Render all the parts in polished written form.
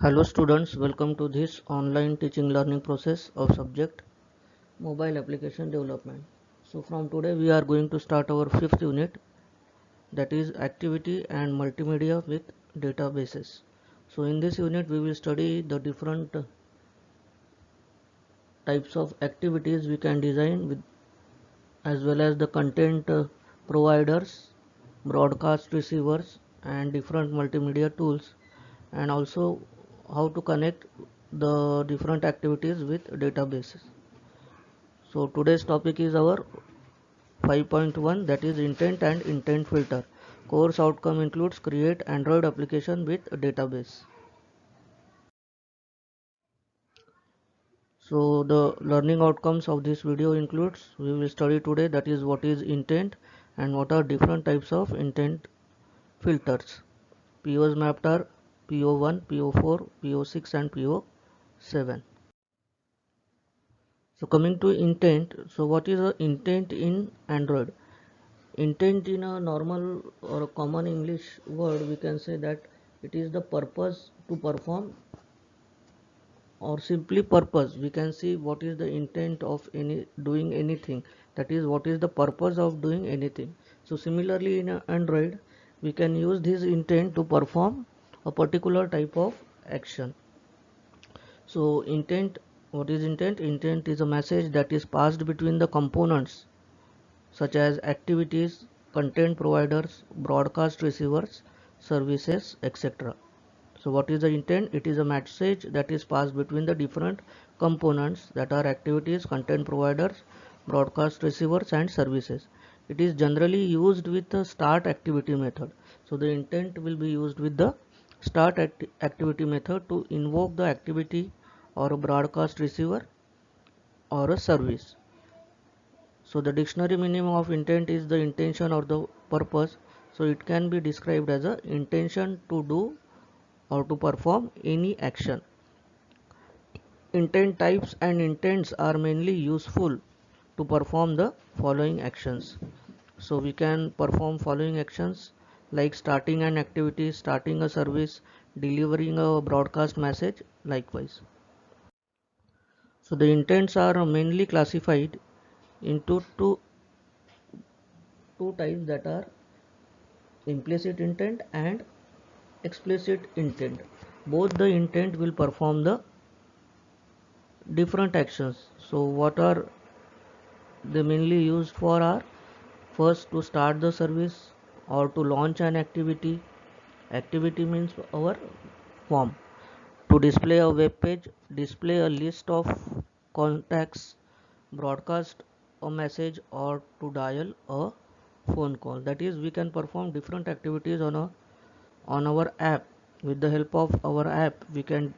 Hello students, welcome to this online teaching learning process of subject mobile application development. So from today we are going to start our fifth unit, that is activity and multimedia with databases. So in this unit we will study the different types of activities we can design with, as well as the content providers, broadcast receivers and different multimedia tools, and also how to connect the different activities with databases. So today's topic is our 5.1, that is intent and intent filter. Course outcome includes create Android application with database. So the learning outcomes of this video includes, we will study today, that is what is intent and what are different types of intent filters. POs mapped are PO1, PO4, PO6 and PO7. So coming to intent, so what is the intent in Android? Intent in a normal or a common English word, we can say that it is the purpose to perform, or simply purpose. We can see what is the intent of any doing anything, that is what is the purpose of doing anything. So similarly in Android we can use this intent to perform a particular type of action. So intent, what is intent? Intent is a message that is passed between the components such as activities, content providers, broadcast receivers, services, etc. So what is the intent? It is a message that is passed between the different components, that are activities, content providers, broadcast receivers and services. It is generally used with the start activity method. So the intent will be used with the start activity method to invoke the activity or a broadcast receiver or a service. So the dictionary meaning of intent is the intention or the purpose. So it can be described as a intention to do or to perform any action. Intent types and intents are mainly useful to perform the following actions. So we can perform following actions like starting an activity, starting a service, delivering a broadcast message, likewise. So the intents are mainly classified into two types, that are implicit intent and explicit intent. Both the intent will perform the different actions. So what are they mainly used for are, first to start the service or to launch an activity. Activity means our form. To display a web page, display a list of contacts, broadcast a message, or to dial a phone call. That is, we can perform different activities on our app. With the help of our app we can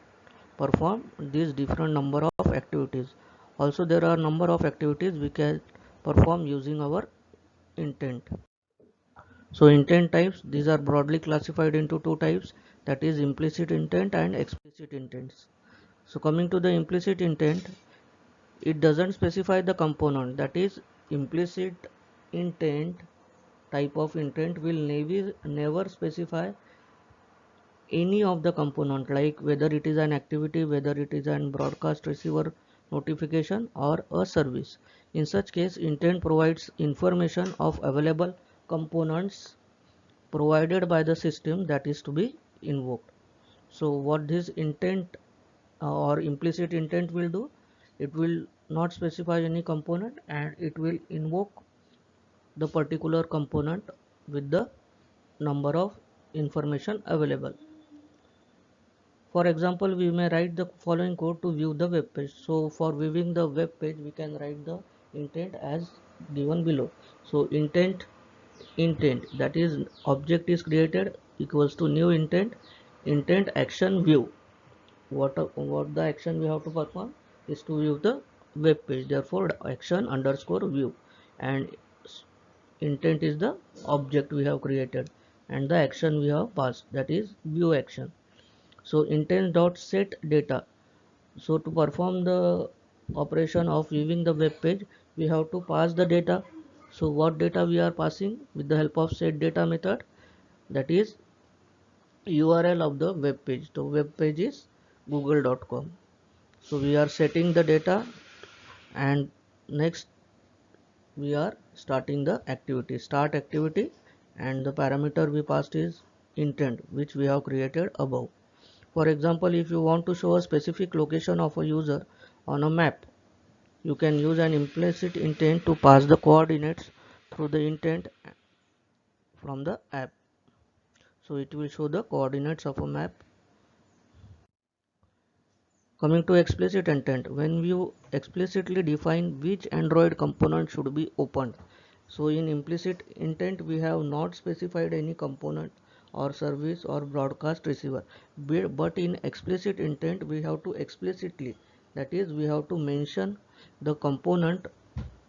perform these different number of activities. Also there are number of activities we can perform using our intent. So intent types, these are broadly classified into two types, that is implicit intent and explicit intents. So coming to the implicit intent, it doesn't specify the component. That is, implicit intent type of intent will never specify any of the component, like whether it is an activity, whether it is an broadcast receiver notification or a service. In such case, intent provides information of available components provided by the system that is to be invoked. So what this intent or implicit intent will do, it will not specify any component and it will invoke the particular component with the number of information available. For example, we may write the following code to view the web page. So for viewing the web page, we can write the intent as given below. So intent, that is object is created equals to new intent action view. What the action we have to perform is to view the web page. Therefore action underscore view, and intent is the object we have created and the action we have passed, that is view action. So intent dot set data. So to perform the operation of viewing the web page, we have to pass the data. So what data we are passing with the help of set data method, that is URL of the web page. So web page is google.com. So we are setting the data, and next we are starting the activity, start activity, and the parameter we passed is intent, which we have created above. For example, if you want to show a specific location of a user on a map, you can use an implicit intent to pass the coordinates through the intent from the app. So it will show the coordinates of a map. Coming to explicit intent, when you explicitly define which Android component should be opened. So in implicit intent, we have not specified any component or service or broadcast receiver. But in explicit intent, we have to explicitly, that is, we have to mention the component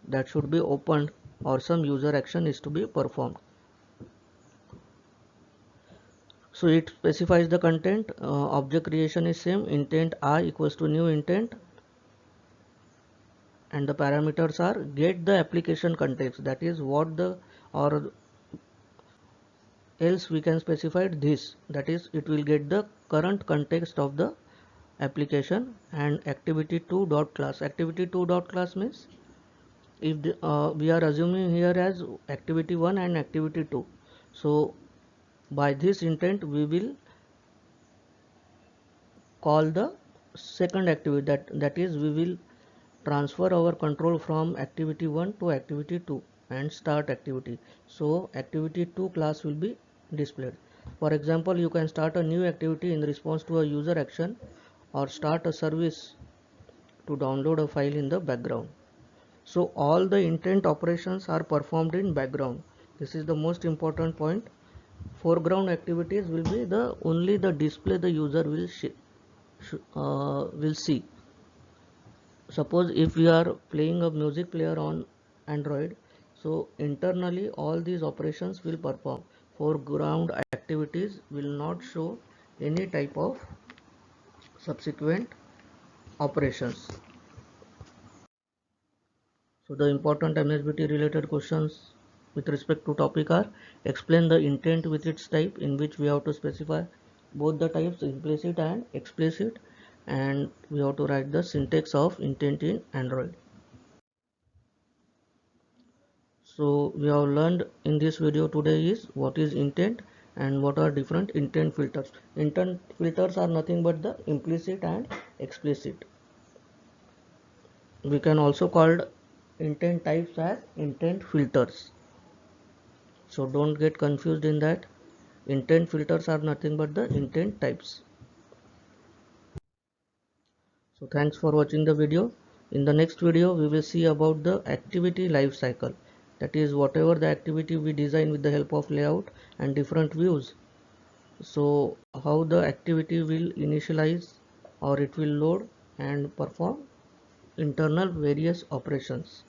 that should be opened or some user action is to be performed. So it specifies the content. Object creation is same, intent I equals to new intent, and the parameters are get the application context, that is what the, or else we can specify this, that is it will get the current context of the application. And activity2 dot class, activity2 dot class means if we are assuming here as activity1 and activity2, so by this intent we will call the second activity, that is we will transfer our control from activity 1 to activity 2 and start activity. So activity 2 class will be displayed. For example, you can start a new activity in response to a user action or start a service to download a file in the background. So all the intent operations are performed in background. This is the most important point. Foreground activities will be the only the display the user will see. Suppose if we are playing a music player on Android, so internally all these operations will perform. Foreground activities will not show any type of subsequent operations. So the important MSBT related questions with respect to topic are: explain the intent with its type, in which we have to specify both the types, implicit and explicit, and we have to write the syntax of intent in Android. So we have learned in this video today is what is intent and what are different intent filters. Intent filters are nothing but the implicit and explicit. We can also call intent types as intent filters. So don't get confused in that. Intent filters are nothing but the intent types. So thanks for watching the video. In the next video we will see about the activity life cycle. That is whatever the activity we design with the help of layout and different views. So how the activity will initialize or it will load and perform internal various operations.